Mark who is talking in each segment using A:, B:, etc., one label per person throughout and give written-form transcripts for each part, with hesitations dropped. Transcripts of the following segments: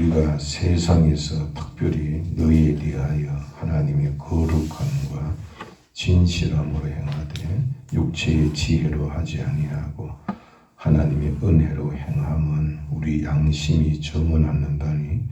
A: 우리가 세상에서 특별히 너희에 대하여 하나님의 거룩함과 진실함으로 행하되 육체의 지혜로 하지 아니하고 하나님의 은혜로 행함은 우리 양심이 정언하는다니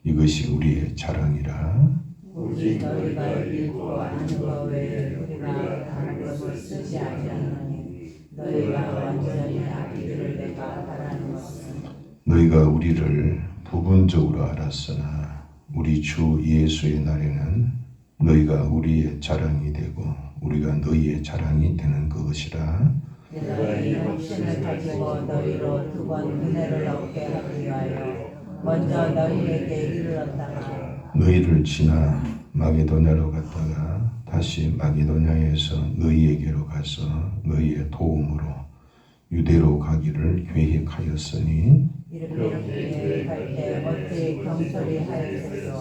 A: 이것이 우리의 자랑이라.
B: 오직 너희가 읽고 아는 것 외에 우리가 다른 것을 쓰지 아니하노니 너희가 완전히 알기를 내가 바라는 것은
A: 너희가 우리를 부분적으로 알았으나 우리 주 예수의 날에는 너희가 우리의 자랑이 되고 우리가 너희의 자랑이 되는 것이라.
B: 내가 이 확신을 가지고 너희로 두 번 은혜를 얻게 하기 위하여 먼저 너희에게 이르렀다가
A: 너희를 지나 마게도냐로 갔다가 다시 마게도냐에서 너희에게로 가서 너희의 도움으로 유대로 가기를 계획하였으니
B: 이렇게 계획할 때 어찌 경솔히 하였으며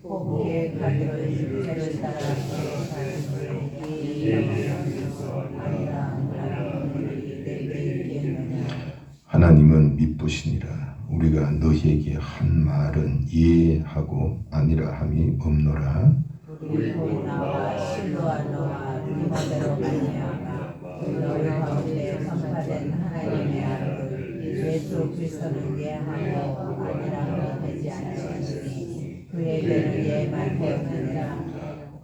B: 혹 계획하기를 죄를 따라 계획하였으니 이 영광에서 아니라 하나님이 내게 있겠느냐.
A: 하나님은 미쁘시니라. 우리가 너희에게 한 말은 이해하고 아니라 함이 없노라.
B: 우리 보이나와 실로아노와 디모데로 말미암아 너희 가운데 선포된 하나님의 아들 예수 그리스도는 예하고 아니라 하지 아니하시니 그에게는 예만 되었느니라.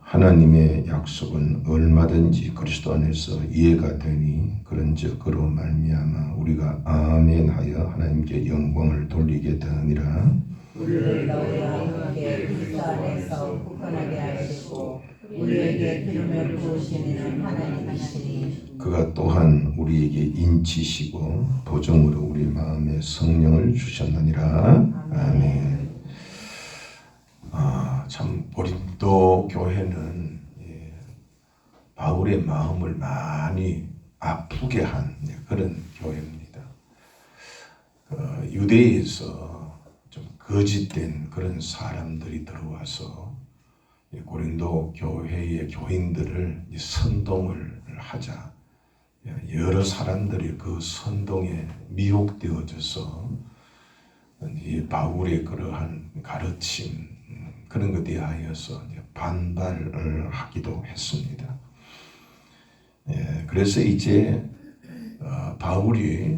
A: 하나님의 약속은 얼마든지 그리스도 안에서 이해가 되니 그런즉 그로 말미암아 우리가 아멘하여 하나님께 영광을 돌리게 되느니라.
B: 우리를 너희와 함께 그리스도 안에서 굳건하게 하시고 우리에게 기름을 부으신 이는 하나님이시니
A: 그가 또한 우리에게 인치시고 보정으로 우리 마음에 성령을 주셨느니라. 아멘. 참 고린도 교회는 바울의 마음을 많이 아프게 한 그런 교회입니다. 유대에서 좀 거짓된 그런 사람들이 들어와서 고린도 교회의 교인들을 선동을 하자 여러 사람들이 그 선동에 미혹되어져서 이 바울의 그러한 가르침 그런 것에 대하여서 반발을 하기도 했습니다. 그래서 이제 바울이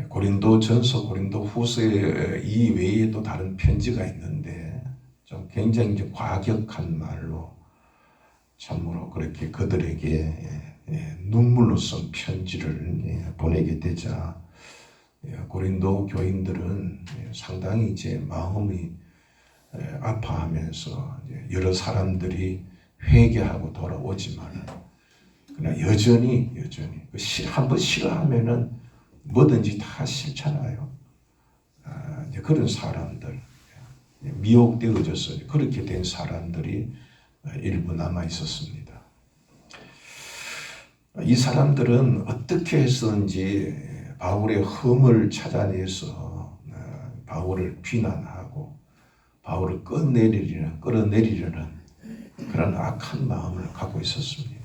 A: 고린도전서, 고린도후서 이외에 또 다른 편지가 있는데 좀 굉장히 이제 과격한 말로 참으로 그렇게 그들에게 눈물로 쓴 편지를 보내게 되자 고린도 교인들은 상당히 이제 마음이 아파하면서 여러 사람들이 회개하고 돌아오지만 그러나 여전히 한번 싫어하면은 뭐든지 다 싫잖아요. 그런 사람들 미혹되어져서 그렇게 된 사람들이 일부 남아 있었습니다. 이 사람들은 어떻게 해서든지 바울의 흠을 찾아내서 바울을 비난하고 바울을 끌어내리려는 그런 악한 마음을 갖고 있었습니다.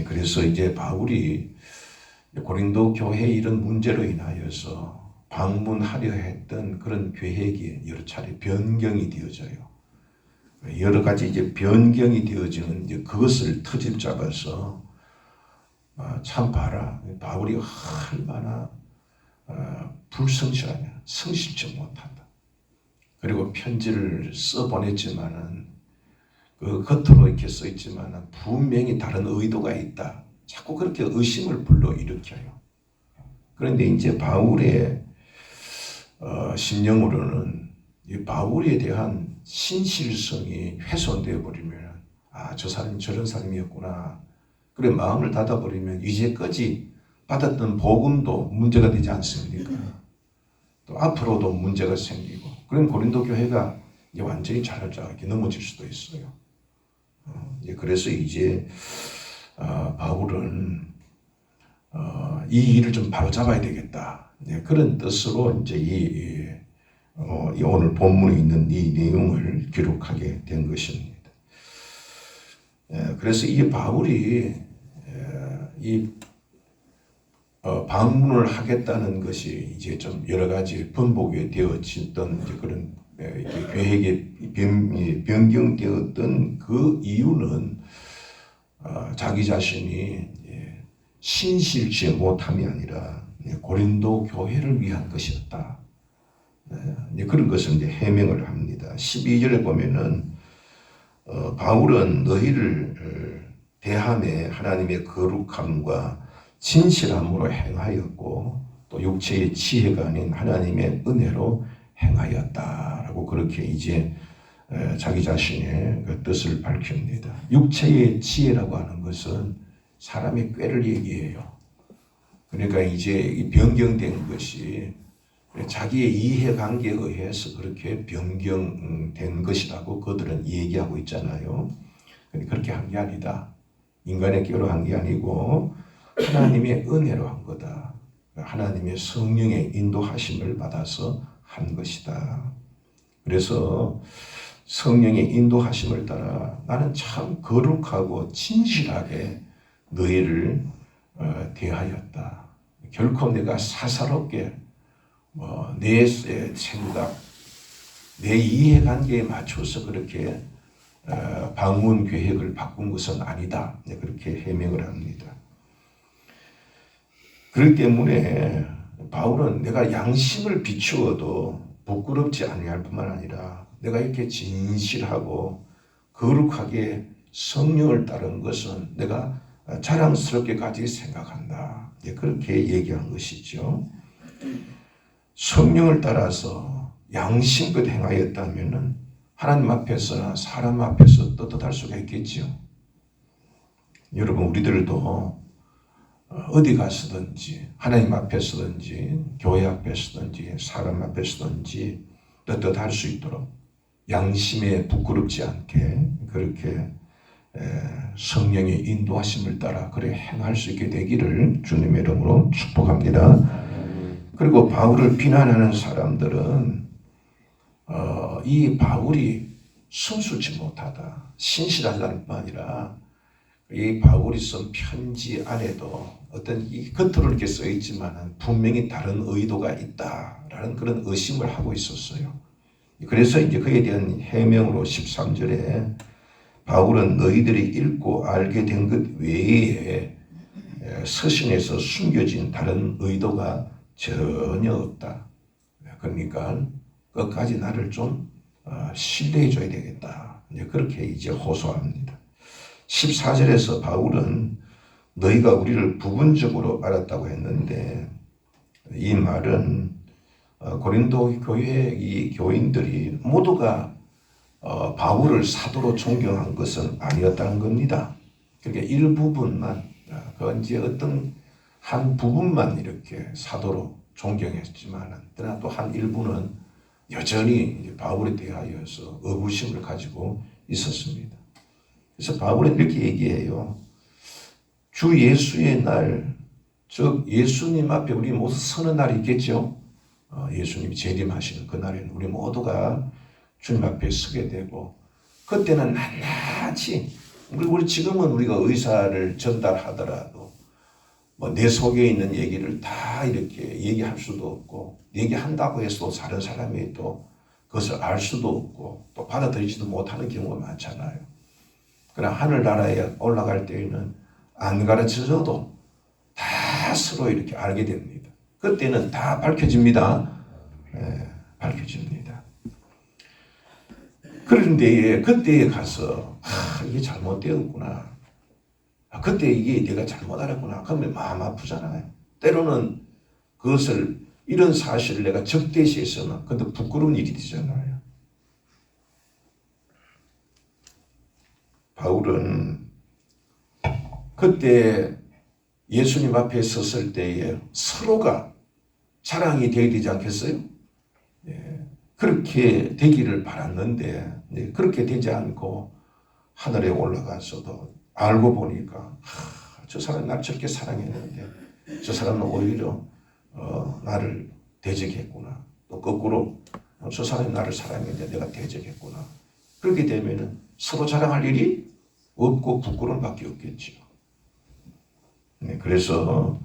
A: 그래서 이제 바울이 고린도 교회의 이런 문제로 인하여서 방문하려 했던 그런 계획이 여러 차례 변경이 되어져요. 여러 가지 이제 변경이 되어지는 이제 그것을 터집 잡아서 참 봐라 바울이 얼마나 불성실하냐 성실치 못한다. 그리고 편지를 써보냈지만은 그 겉으로 이렇게 써 있지만은 분명히 다른 의도가 있다. 자꾸 그렇게 의심을 불러일으켜요. 그런데 이제 바울의 심령으로는 이 바울에 대한 신실성이 훼손되어 버리면 저 사람이 저런 사람이었구나. 그래 마음을 닫아버리면 이제까지 받았던 복음도 문제가 되지 않습니까? 또 앞으로도 문제가 생기고 그럼 고린도 교회가 이제 완전히 자라게 넘어질 수도 있어요. 그래서 이제 바울은 이 일을 좀 바로잡아야 되겠다. 그런 뜻으로 이제 오늘 본문에 있는 이 내용을 기록하게 된 것입니다. 그래서 이 바울이 이 방문을 하겠다는 것이 이제 좀 여러 가지 번복이 되어졌던 이제 그런 이렇게 계획이 변경되었던 그 이유는 자기 자신이 신실치 못함이 아니라 고린도 교회를 위한 것이었다. 그런 것을 이제 해명을 합니다. 12절에 보면은 바울은 너희를 대함에 하나님의 거룩함과 진실함으로 행하였고 또 육체의 지혜가 아닌 하나님의 은혜로 행하였다라고 그렇게 이제 자기 자신의 그 뜻을 밝힙니다. 육체의 지혜라고 하는 것은 사람의 꾀를 얘기해요. 그러니까 이제 이 변경된 것이 자기의 이해관계에 의해서 그렇게 변경된 것이라고 그들은 얘기하고 있잖아요. 그렇게 한 게 아니다. 인간의 꾀로 한 게 아니고 하나님의 은혜로 한 거다. 하나님의 성령의 인도하심을 받아서 한 것이다. 그래서 성령의 인도하심을 따라 나는 참 거룩하고 진실하게 너희를 대하였다. 결코 내가 사사롭게 내 생각, 내 이해관계에 맞춰서 그렇게 방문 계획을 바꾼 것은 아니다. 그렇게 해명을 합니다. 그렇기 때문에 바울은 내가 양심을 비추어도 부끄럽지 아니할 뿐만 아니라 내가 이렇게 진실하고 거룩하게 성령을 따른 것은 내가 자랑스럽게까지 생각한다. 그렇게 얘기한 것이죠. 성령을 따라서 양심껏 행하였다면 하나님 앞에서나 사람 앞에서 떳떳할 수가 있겠죠. 여러분 우리들도 어디 가서든지 하나님 앞에서든지 교회 앞에서든지 사람 앞에서든지 떳떳할 수 있도록 양심에 부끄럽지 않게 그렇게 성령의 인도하심을 따라 그래 행할 수 있게 되기를 주님의 이름으로 축복합니다. 그리고 바울을 비난하는 사람들은 이 바울이 순수치 못하다, 신실하다는 뿐 아니라 이 바울이 쓴 편지 안에도 어떤 이 겉으로 이렇게 써 있지만 분명히 다른 의도가 있다라는 그런 의심을 하고 있었어요. 그래서 이제 그에 대한 해명으로 13절에 바울은 너희들이 읽고 알게 된 것 외에 서신에서 숨겨진 다른 의도가 전혀 없다. 그러니까 끝까지 나를 좀 신뢰해 줘야 되겠다. 그렇게 이제 호소합니다. 14절에서 바울은 너희가 우리를 부분적으로 알았다고 했는데 이 말은 고린도 교회 이 교인들이 모두가 바울을 사도로 존경한 것은 아니었다는 겁니다. 그러니까 일부분만 그 이제 어떤 한 부분만 이렇게 사도로 존경했지만 그러나 또 한 일부는 여전히 바울에 대하여서 의구심을 가지고 있었습니다. 그래서 바울은 이렇게 얘기해요. 주 예수의 날, 즉 예수님 앞에 우리 모두 서는 날이 있겠죠. 예수님이 재림하시는 그 날에는 우리 모두가 주님 앞에 서게 되고 그때는 낱낱이 우리 지금은 우리가 의사를 전달하더라도 뭐 내 속에 있는 얘기를 다 이렇게 얘기할 수도 없고 얘기한다고 해서 다른 사람이 또 그것을 알 수도 없고 또 받아들이지도 못하는 경우가 많잖아요. 그러나 하늘나라에 올라갈 때에는 안 가르쳐줘도 다 서로 이렇게 알게 됩니다. 그때는 다 밝혀집니다. 밝혀집니다. 그런데 그때에 가서 이게 잘못되었구나. 그때 이게 내가 잘못 알았구나. 그러면 마음 아프잖아요. 때로는 그것을 이런 사실을 내가 적대시해서는 근데 부끄러운 일이 되잖아요. 바울은 그때 예수님 앞에 섰을 때에 서로가 자랑이 되어야 되지 않겠어요? 그렇게 되기를 바랐는데 그렇게 되지 않고 하늘에 올라가서도 알고 보니까 저 사람이 나를 저렇게 사랑했는데 저 사람은 오히려 나를 대적했구나. 또 거꾸로 저 사람이 나를 사랑했는데 내가 대적했구나. 그렇게 되면 서로 자랑할 일이 없고 부끄러움밖에 없겠죠. 그래서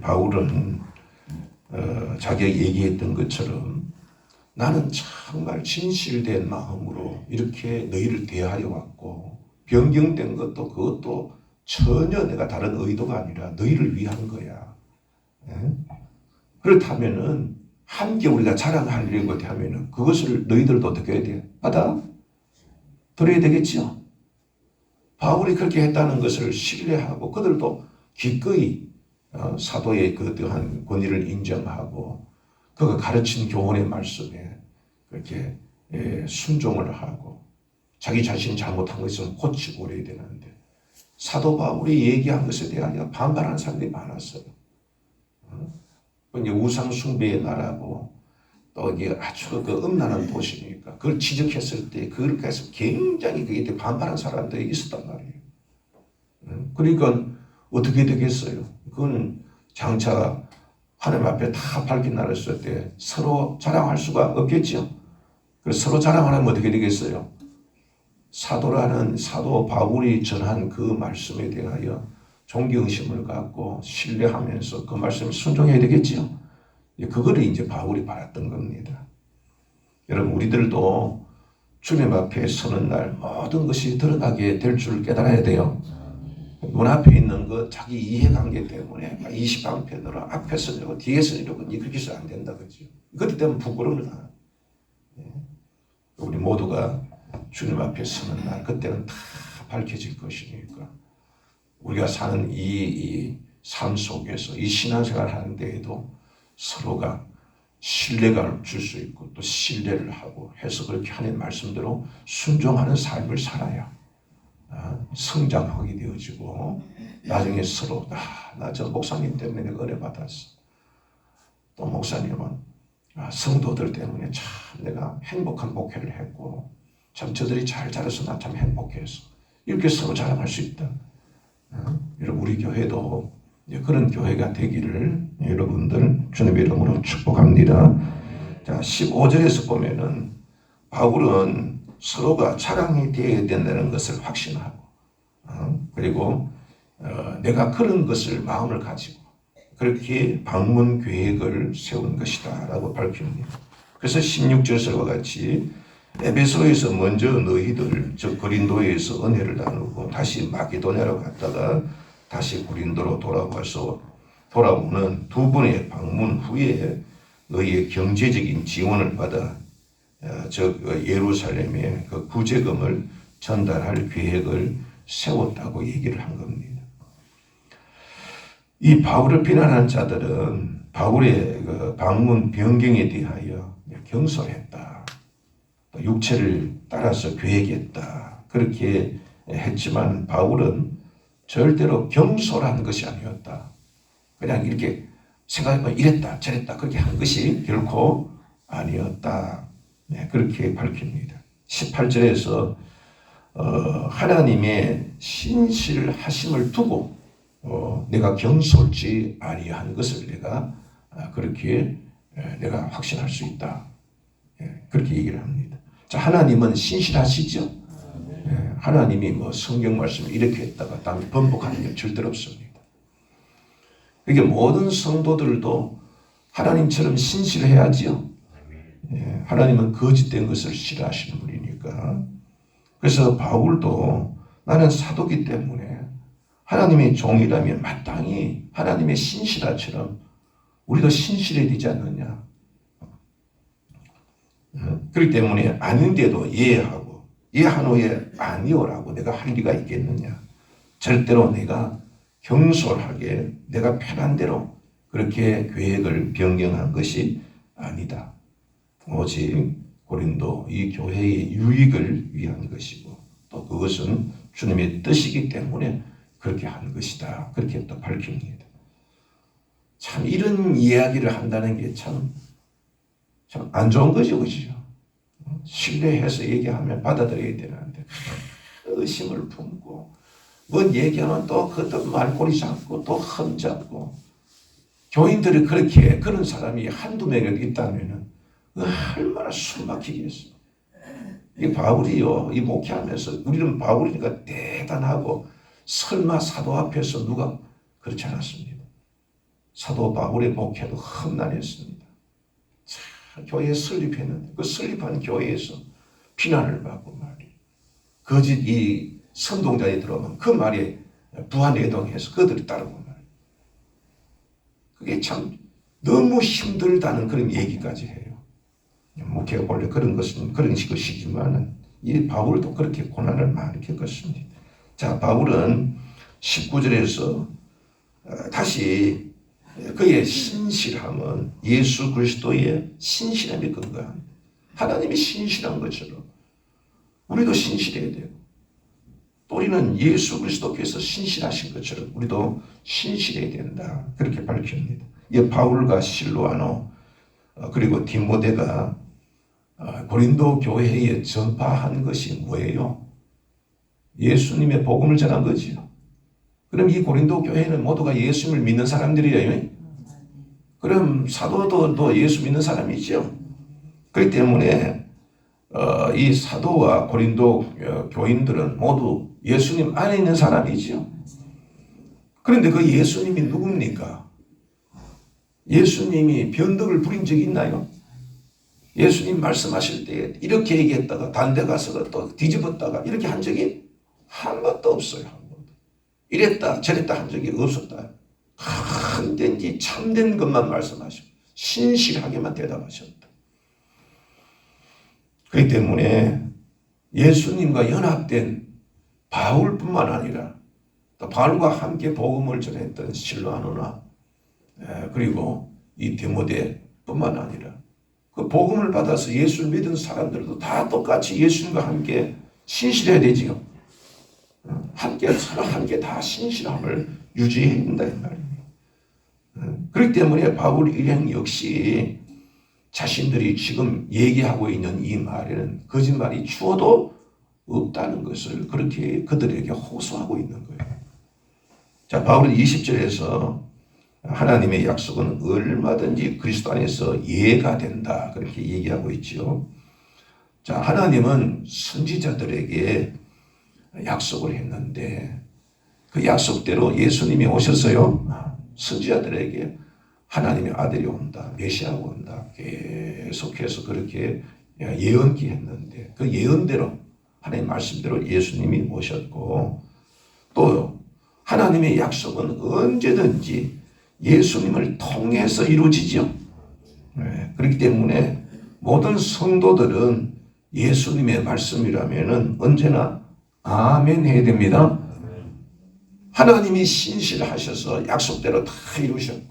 A: 바울은 자기가 얘기했던 것처럼 나는 정말 진실된 마음으로 이렇게 너희를 대하여 왔고 변경된 것도 그것도 전혀 내가 다른 의도가 아니라 너희를 위한 거야. 그렇다면은 함께 우리가 자랑하려고 하면은 그것을 너희들도 어떻게 해야 돼? 받아 들어야 되겠죠. 바울이 그렇게 했다는 것을 신뢰하고 그들도 기꺼이 사도의 그떠한 권위를 인정하고 그가 가르친 교훈의 말씀에 그렇게 순종을 하고 자기 자신이 잘못한 것을 고치고 그래야 되는데 사도 바울이 얘기한 것에 대하여 반발하는 사람들이 많았어요. 이제 우상 숭배의 나라고 또 이게 아주 그 음란한 도시니까 그걸 지적했을 때 그렇게 해서 굉장히 그에 대해 반발한 사람들이 있었단 말이에요. 그러니까 어떻게 되겠어요? 그건 장차 하나님 앞에 다 밝힌 날을 쓸 때 서로 자랑할 수가 없겠죠. 그래서 서로 자랑하면 어떻게 되겠어요? 사도라는 사도 바울이 전한 그 말씀에 대하여 존경심을 갖고 신뢰하면서 그 말씀을 순종해야 되겠죠. 그거를 이제 바울이 바랐던 겁니다. 여러분 우리들도 주님 앞에 서는 날 모든 것이 드러나게 될 줄 깨달아야 돼요. 눈앞에 있는 것 자기 이해관계 때문에 20방편으로 앞에서 이러고 뒤에서 이러고 그렇게 해서 안 된다 그죠. 그것 때문에 부끄러움을 우리 모두가 주님 앞에 서는 날 그때는 다 밝혀질 것이니까 우리가 사는 이 삶 속에서 이 신앙생활 하는 데에도 서로가 신뢰감을 줄 수 있고 또 신뢰를 하고 해서 그렇게 하는 말씀대로 순종하는 삶을 살아야 성장하게 되어지고 나중에 서로 나 저 목사님 때문에 내가 은혜 받았어. 또 목사님은 성도들 때문에 참 내가 행복한 목회를 했고 참 저들이 잘 자라서 나 참 행복했어. 이렇게 서로 자랑할 수 있다. 여러분 우리 교회도 그런 교회가 되기를 여러분들 주님의 이름으로 축복합니다. 자 15절에서 보면은 바울은 서로가 자랑이 되어야 된다는 것을 확신하고 그리고 내가 그런 것을 마음을 가지고 그렇게 방문 계획을 세운 것이다 라고 밝힙니다. 그래서 16절과 같이 에베소에서 먼저 너희들 즉 고린도에서 은혜를 나누고 다시 마게도냐로 갔다가 다시 고린도로 돌아오는 두 번의 방문 후에 너희의 경제적인 지원을 받아 즉 예루살렘에 그 구제금을 전달할 계획을 세웠다고 얘기를 한 겁니다. 이 바울을 비난한 자들은 바울의 그 방문 변경에 대하여 경솔했다. 육체를 따라서 계획했다. 그렇게 했지만 바울은 절대로 경솔한 것이 아니었다. 그냥 이렇게 생각해보면 이랬다 저랬다 그렇게 한 것이 결코 아니었다. 그렇게 밝힙니다. 18절에서 하나님의 신실하심을 두고 내가 경솔지 아니한 것을 내가 그렇게 내가 확신할 수 있다. 그렇게 얘기를 합니다. 자, 하나님은 신실하시죠? 하나님이 뭐 성경 말씀을 이렇게 했다가 다음에 번복하는 게 절대로 없습니다. 그러니까 모든 성도들도 하나님처럼 신실해야지요. 하나님은 거짓된 것을 싫어하시는 분이니까. 그래서 바울도 나는 사도기 때문에 하나님의 종이라면 마땅히 하나님의 신실하처럼 우리도 신실해야 되지 않느냐. 그렇기 때문에 아닌데도 이해하고 이해한 후에 아니오라고 내가 할 리가 있겠느냐. 절대로 내가 경솔하게 내가 편한 대로 그렇게 계획을 변경한 것이 아니다. 오직 고린도 이 교회의 유익을 위한 것이고 또 그것은 주님의 뜻이기 때문에 그렇게 한 것이다. 그렇게 또 밝힙니다. 참 이런 이야기를 한다는 게 참 안 좋은 거죠. 그죠? 신뢰해서 얘기하면 받아들여야 되는데 의심을 품고 뭔 얘기하면 또 그것도 말꼬리 잡고 또 흠잡고 교인들이 그렇게 그런 사람이 한두 명이라도 있다면은 얼마나 숨막히겠어. 이 바울이요 이 목회하면서 우리는 바울이니까 대단하고 설마 사도 앞에서 누가 그렇지 않았습니다. 사도 바울의 목회도 험난했습니다. 교회에 설립했는데 그 설립한 교회에서 비난을 받고 말이에요. 거짓 이 선동자에 들어오면 그 말에 부하내동해서 그들이 따르고 말이에요. 그게 참 너무 힘들다는 그런 얘기까지 해요. 목회가 원래 그런 것이지만은 이 바울도 그렇게 고난을 많이 겪었습니다. 자, 바울은 19절에서 다시 그의 신실함은 예수 그리스도의 신실함에 근거합니다. 하나님이 신실한 것처럼 우리도 신실해야 되고, 또 우리는 예수 그리스도께서 신실하신 것처럼 우리도 신실해야 된다. 그렇게 밝힙니다. 이 바울과 실로아노 그리고 디모데가 고린도 교회에 전파한 것이 뭐예요? 예수님의 복음을 전한 거지요. 그럼 이 고린도 교회는 모두가 예수님을 믿는 사람들이에요. 그럼 사도도 예수 믿는 사람이죠. 그렇기 때문에 이 사도와 고린도 교인들은 모두 예수님 안에 있는 사람이죠. 그런데 그 예수님이 누굽니까? 예수님이 변덕을 부린 적이 있나요? 예수님 말씀하실 때 이렇게 얘기했다가 다른 데 가서 또 뒤집었다가 이렇게 한 적이 한 번도 없어요. 한 번도. 이랬다 저랬다 한 적이 없었다. 참된지 참된 것만 말씀하시고 신실하게만 대답하셨다. 그렇기 때문에 예수님과 연합된 바울뿐만 아니라 또 바울과 함께 복음을 전했던 실로아노나 그리고 이 디모데뿐만 아니라 그 복음을 받아서 예수를 믿은 사람들도 다 똑같이 예수님과 함께 신실해야 되지요. 서로 함께 다 신실함을 유지해야 된다 이 말입니다. 그렇기 때문에 바울 일행 역시 자신들이 지금 얘기하고 있는 이 말에는 거짓말이 추워도 없다는 것을 그렇게 그들에게 호소하고 있는 거예요. 자, 바울은 20절에서 하나님의 약속은 얼마든지 그리스도 안에서 이해가 된다. 그렇게 얘기하고 있죠. 자, 하나님은 선지자들에게 약속을 했는데 그 약속대로 예수님이 오셨어요. 선지자들에게 하나님의 아들이 온다. 메시아가 온다. 계속해서 그렇게 예언기 했는데 그 예언대로 하나님의 말씀대로 예수님이 오셨고 또 하나님의 약속은 언제든지 예수님을 통해서 이루어지죠. 그렇기 때문에 모든 성도들은 예수님의 말씀이라면 언제나 아멘 해야 됩니다. 하나님이 신실하셔서 약속대로 다 이루셨고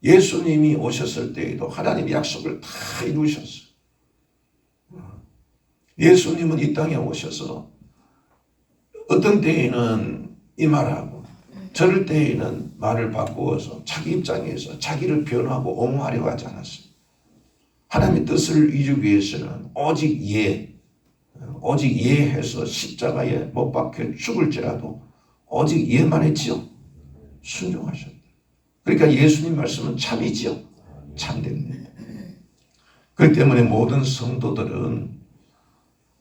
A: 예수님이 오셨을 때에도 하나님이 약속을 다 이루셨어요. 예수님은 이 땅에 오셔서 어떤 때에는 이 말하고 저럴 때에는 말을 바꾸어서 자기 입장에서 자기를 변하고 옹호하려고 하지 않았어요. 하나님의 뜻을 이루기 위해서는 오직 예해서 십자가에 못 박혀 죽을지라도 오직 예만 했지요. 순종하셨다. 그러니까 예수님 말씀은 참이지요. 참됩니다. 그렇기 때문에 모든 성도들은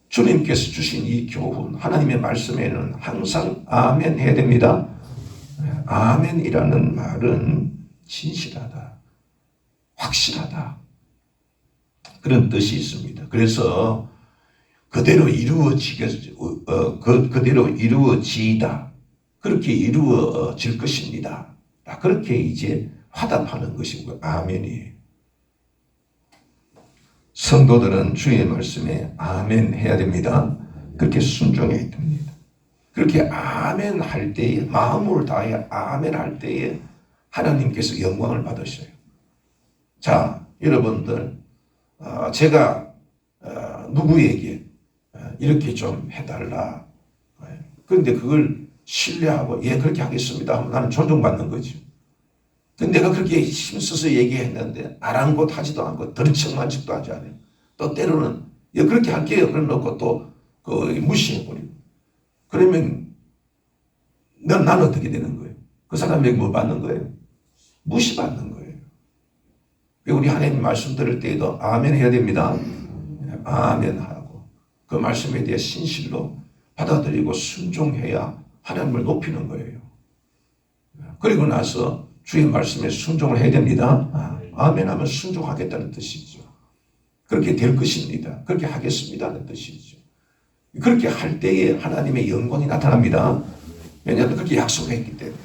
A: 주님께서 주신 이 교훈, 하나님의 말씀에는 항상 아멘 해야 됩니다. 아멘이라는 말은 진실하다, 확실하다 그런 뜻이 있습니다. 그래서 그대로 이루어지다 그렇게 이루어질 것입니다. 그렇게 이제 화답하는 것이고요. 아멘이에요. 성도들은 주의 말씀에 아멘 해야 됩니다. 그렇게 순종해야 됩니다. 그렇게 아멘 할 때에 마음을 다해 아멘 할 때에 하나님께서 영광을 받으셔요. 자, 여러분들 제가 누구에게 이렇게 좀 해달라. 그런데 그걸 신뢰하고 예 그렇게 하겠습니다 하면 나는 존중받는 거죠. 근데 내가 그렇게 힘써서 얘기했는데 아랑곳하지도 않고 들은 척만 척도 하지 않아요. 또 때로는 예 그렇게 할게요 그래 놓고 또 무시해버리고 그러면 난 어떻게 되는 거예요? 그 사람에게 뭐 받는 거예요? 무시받는 거예요. 우리 하나님 말씀 들을 때에도 아멘 해야 됩니다. 아멘 하고 그 말씀에 대해 신실로 받아들이고 순종해야 하나님을 높이는 거예요. 그리고 나서 주의 말씀에 순종을 해야 됩니다. 아멘 하면 순종하겠다는 뜻이죠. 그렇게 될 것입니다. 그렇게 하겠습니다는 뜻이죠. 그렇게 할 때에 하나님의 영광이 나타납니다. 왜냐하면 그렇게 약속했기 때문에.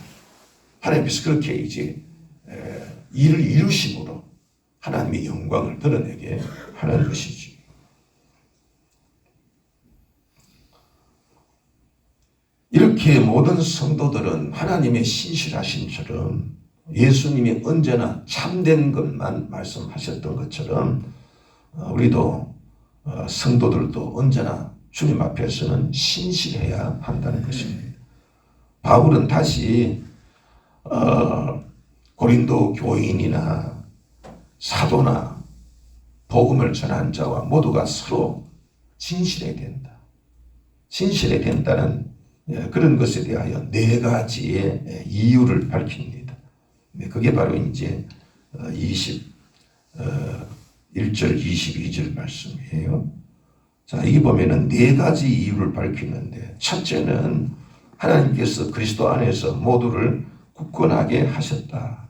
A: 하나님께서 그렇게 이제 일을 이루심으로 하나님의 영광을 드러내게 하는 것이죠. 이렇게 모든 성도들은 하나님의 신실하심처럼 예수님이 언제나 참된 것만 말씀하셨던 것처럼 우리도 성도들도 언제나 주님 앞에서는 신실해야 한다는 것입니다. 바울은 다시 고린도 교인이나 사도나 복음을 전한 자와 모두가 서로 진실해야 된다. 진실해야 된다는 그런 것에 대하여 4가지의 이유를 밝힙니다. 그게 바로 이제 21절, 22절 말씀이에요. 자, 여기 보면은 4가지 이유를 밝히는데, 첫째는 하나님께서 그리스도 안에서 모두를 굳건하게 하셨다.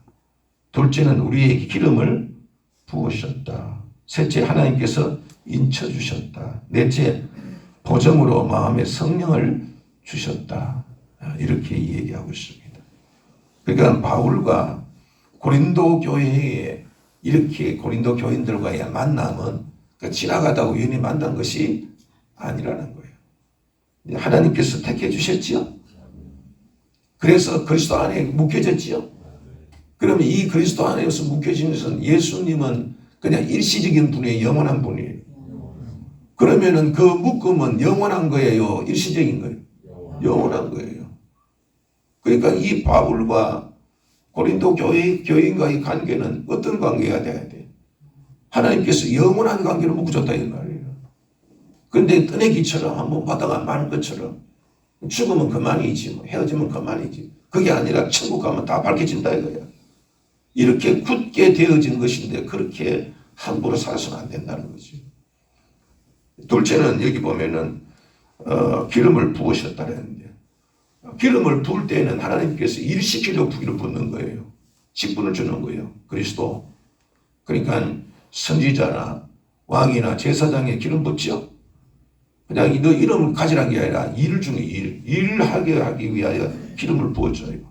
A: 둘째는 우리에게 기름을 부으셨다. 셋째, 하나님께서 인쳐주셨다. 넷째, 보정으로 마음에 성령을 주셨다. 이렇게 얘기하고 있습니다. 그러니까 바울과 고린도 교회에 이렇게 고린도 교인들과의 만남은 지나가다 우연히 만난 것이 아니라는 거예요. 하나님께서 택해 주셨지요. 그래서 그리스도 안에 묵혀졌지요. 그러면 이 그리스도 안에서 묵혀진 것은 예수님은 그냥 일시적인 분이에요. 영원한 분이에요. 그러면은 그 묶음은 영원한 거예요. 일시적인 거예요. 영원한 거예요. 그러니까 이 바울과 고린도 교인과의 관계는 어떤 관계가 돼야 돼? 하나님께서 영원한 관계를 묶어줬다 이 말이에요. 그런데 떠내기처럼 한번 바다가 많은 것처럼 죽으면 그만이지, 뭐 헤어지면 그만이지. 그게 아니라 천국 가면 다 밝혀진다 이거야. 이렇게 굳게 되어진 것인데 그렇게 함부로 살아서는 안 된다는 거지. 둘째는 여기 보면은 기름을 부으셨다는데, 기름을 부을 때는 하나님께서 일시키려고 기름 붓는 거예요. 직분을 주는 거예요. 그리스도. 그러니까 선지자나 왕이나 제사장에 기름 붓죠. 그냥 너 이름을 가지라는 게 아니라 일 중에 일을 하게 하기 위하여 기름을 부어줘요.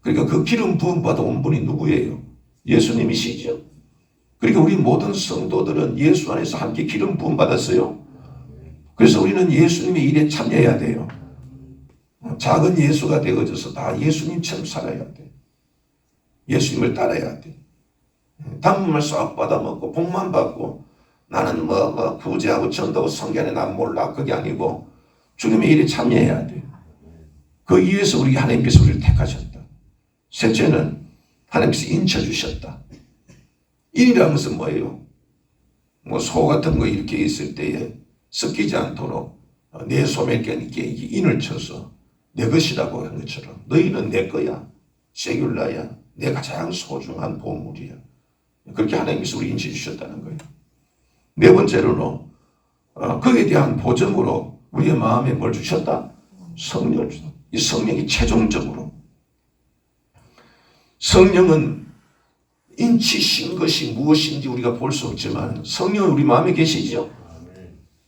A: 그러니까 그 기름 부음 받아 온 분이 누구예요? 예수님이시죠. 그러니까 우리 모든 성도들은 예수 안에서 함께 기름 부음 받았어요. 그래서 우리는 예수님의 일에 참여해야 돼요. 작은 예수가 되어져서 다 예수님처럼 살아야 돼. 예수님을 따라야 돼. 단문을 쏙 받아먹고 복만 받고 나는 구제하고 전도하고 성경에 난 몰라. 그게 아니고 주님의 일에 참여해야 돼. 그 이유에서 우리 하나님께서 우리를 택하셨다. 셋째는 하나님께서 인쳐주셨다. 인이라는 것은 뭐예요? 소 같은 거 이렇게 있을 때에 섞이지 않도록 내 소매 이렇게 인을 쳐서 내 것이라고 한 것처럼 너희는 내 거야. 세귤라야. 내 가장 소중한 보물이야. 그렇게 하나님께서 우리 인치해 주셨다는 거예요. 네 번째로는 거기에 대한 보정으로 우리의 마음에 뭘 주셨다? 성령을 주셨다. 이 성령이 최종적으로 성령은 인치신 것이 무엇인지 우리가 볼 수 없지만 성령은 우리 마음에 계시죠.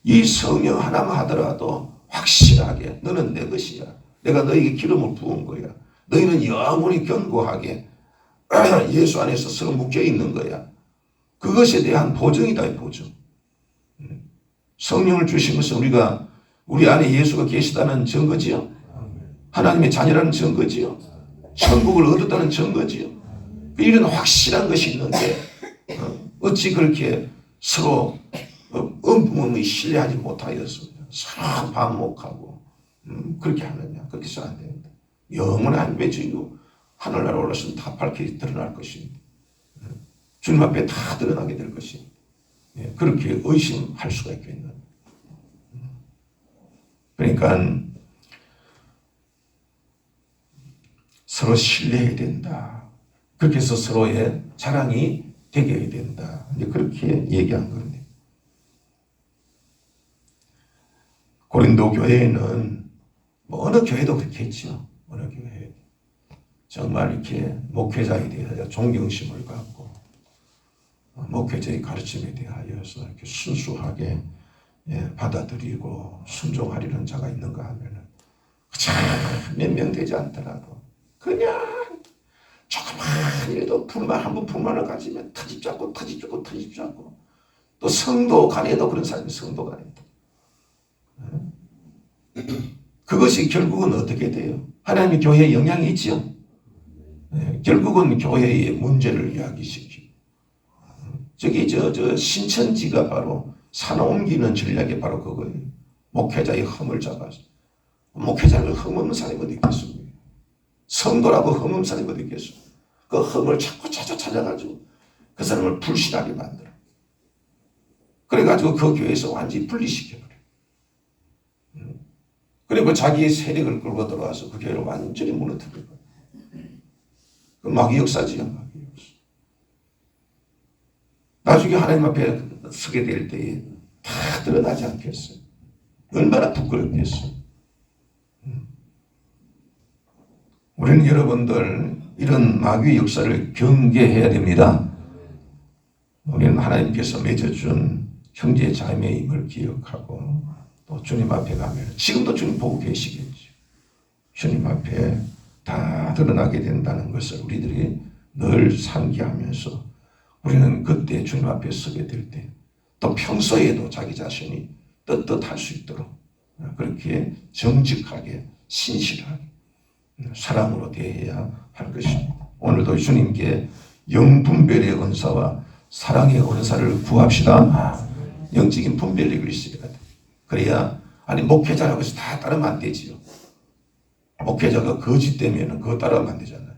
A: 이 성령 하나만 하더라도 확실하게 너는 내 것이야. 내가 너에게 기름을 부은 거야. 너희는 영원히 견고하게 예수 안에서 서로 묶여 있는 거야. 그것에 대한 보증이다. 보증. 성령을 주신 것은 우리가 우리 안에 예수가 계시다는 증거지요. 하나님의 자녀라는 증거지요. 천국을 얻었다는 증거지요. 이런 확실한 것이 있는데 어찌 그렇게 서로 엄분이 신뢰하지 못하여서 서로 반목하고 그렇게 하느냐. 그렇게 해서 안 됩니다. 영원한 외주이고 하늘나라 올라서는 다 밝히 드러날 것입니다. 주님 앞에 다 드러나게 될 것입니다. 그렇게 의심할 수가 있겠나. 그러니까 서로 신뢰해야 된다. 그렇게 해서 서로의 자랑이 되게 해야 된다. 이제 그렇게 얘기한 건데. 고린도 교회에는 뭐 어느 교회도 그렇게 했죠. 어느 교회 정말 이렇게 목회자에 대하여 존경심을 갖고 목회자의 가르침에 대하여서 이렇게 순수하게 받아들이고 순종하려는 자가 있는가 하면은 몇 명 되지 않더라도 그냥 조그만 일에도 한 번 불만을 가지면 터집잡고 또 성도 간에도 그런 사람이 성도 간에도 그것이 결국은 어떻게 돼요? 하나님의 교회에 영향이 있지요. 결국은 교회의 문제를 이야기시키고 저기 저 신천지가 바로 산 옮기는 전략이 바로 그거예요. 목회자의 흠을 잡아서 목회자를 흠 없는 사람이 어디 있겠습니까? 성도라고 흠 없는 사람이 어디 있겠습니까? 그 흠을 자꾸 찾아가지고 그 사람을 불신하게 만들어. 그래가지고 그 교회에서 완전히 분리시켜버려. 그리고 자기의 세력을 끌고 들어와서 그 교회를 완전히 무너뜨려버려. 그 마귀 역사지요. 마귀 역사. 나중에 하나님 앞에 서게 될 때에 다 드러나지 않겠어요. 얼마나 부끄럽겠어요. 우리는 여러분들 이런 마귀의 역사를 경계해야 됩니다. 우리는 하나님께서 맺어준 형제 자매의 힘을 기억하고 또 주님 앞에 가면 지금도 주님 보고 계시겠죠. 주님 앞에 다 드러나게 된다는 것을 우리들이 늘 상기하면서 우리는 그때 주님 앞에 서게 될 때 또 평소에도 자기 자신이 떳떳할 수 있도록 그렇게 정직하게 신실하게 사랑으로 대해야 할 것입니다. 오늘도 주님께 영분별의 은사와 사랑의 은사를 구합시다. 영적인 분별력을 있어야 돼. 그래야 목회자라고 해서 다 따르면 안 되지요. 목회자가 거짓되면 그거 따르면 안 되잖아요.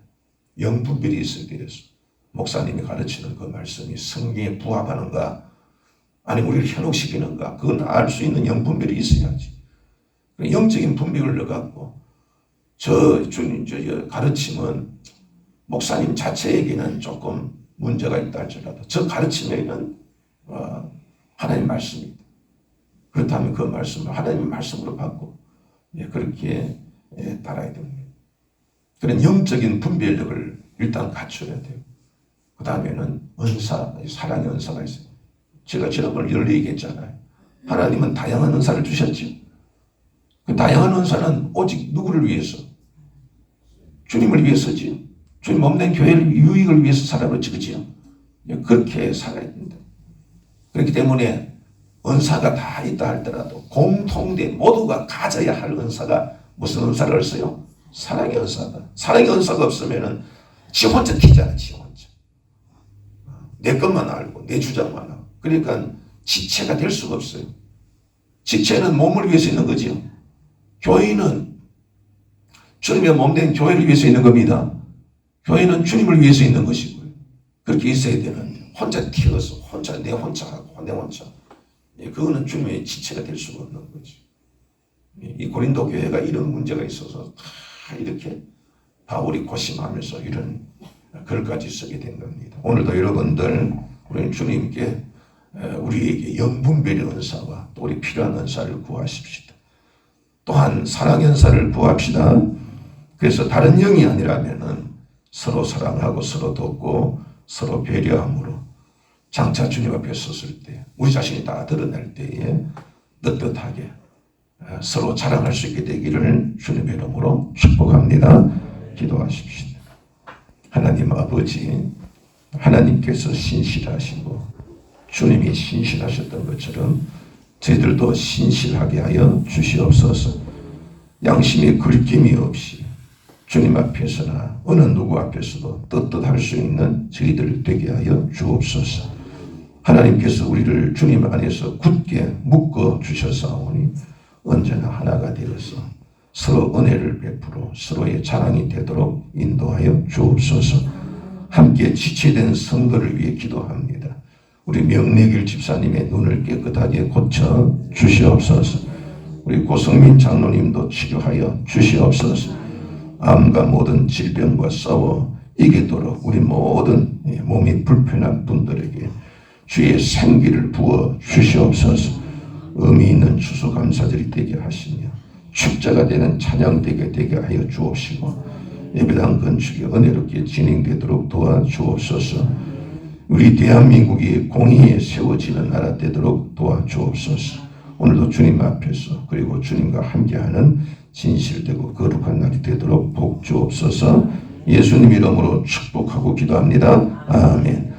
A: 영분별이 있어야 돼요. 목사님이 가르치는 그 말씀이 성경에 부합하는가 아니면 우리를 현혹시키는가 그건 알 수 있는 영분별이 있어야지. 영적인 분별을 넣어갖고 주님 가르침은 목사님 자체에게는 조금 문제가 있다 할지라도 저 가르침에는 하나님 말씀입니다. 그렇다면 그 말씀을 하나님의 말씀으로 받고 그렇게 따라야 됩니다. 그런 영적인 분별력을 일단 갖춰야 돼요. 그 다음에는 은사, 사랑의 은사가 있어요. 제가 지난번에 열려 얘기했잖아요. 하나님은 다양한 은사를 주셨죠. 그 다양한 은사는 오직 누구를 위해서? 주님을 위해서지요. 주님 몸된 교회를 유익을 위해서 살아로 찍지요. 그렇게 살아야 된다. 그렇기 때문에 은사가 다 있다 할지라도 공통된 모두가 가져야 할 은사가 무슨 은사를 써요? 사랑의 은사다. 사랑의 은사가 없으면은 지 혼자 튀잖아, 지 혼자. 내 것만 알고 내 주장만 하고. 그러니까 지체가 될 수가 없어요. 지체는 몸을 위해서 있는 거지요. 교회는 주님의 몸된 교회를 위해서 있는 겁니다. 교회는 주님을 위해서 있는 것이고요. 그렇게 있어야 되는데 혼자 튀어서 혼자 내 혼자 하고 내 혼자 그거는 주님의 지체가 될 수가 없는 거지. 이 고린도 교회가 이런 문제가 있어서 다 이렇게 바울이 고심하면서 이런 글까지 쓰게 된 겁니다. 오늘도 여러분들 우리는 주님께 우리에게 영분별의 은사와 또 우리 필요한 은사를 구하십시다. 또한 사랑의 은사를 구합시다. 그래서 다른 영이 아니라면은 서로 사랑하고 서로 돕고 서로 배려함으로 장차 주님 앞에 섰을 때 우리 자신이 다 드러낼 때에 떳떳하게 서로 자랑할 수 있게 되기를 주님의 이름으로 축복합니다. 기도하십시다. 하나님 아버지, 하나님께서 신실하시고 주님이 신실하셨던 것처럼 저희들도 신실하게 하여 주시옵소서. 양심의 거리낌이 없이 주님 앞에서나 어느 누구 앞에서도 떳떳할 수 있는 저희들 되게 하여 주옵소서. 하나님께서 우리를 주님 안에서 굳게 묶어 주셨사오니 언제나 하나가 되어서 서로 은혜를 베풀어 서로의 자랑이 되도록 인도하여 주옵소서. 함께 지체된 성도를 위해 기도합니다. 우리 명래길 집사님의 눈을 깨끗하게 고쳐 주시옵소서. 우리 고성민 장로님도 치료하여 주시옵소서. 암과 모든 질병과 싸워 이기도록 우리 모든 몸이 불편한 분들에게 주의 생기를 부어 주시옵소서. 의미 있는 추수감사절이 되게 하시며 축자가 되는 찬양되게 되게 하여 주옵시고 예배당 건축이 은혜롭게 진행되도록 도와주옵소서. 우리 대한민국이 공의에 세워지는 나라 되도록 도와주옵소서. 오늘도 주님 앞에서 그리고 주님과 함께하는 진실되고 거룩한 날이 되도록 복 주옵소서. 예수님 이름으로 축복하고 기도합니다. 아멘.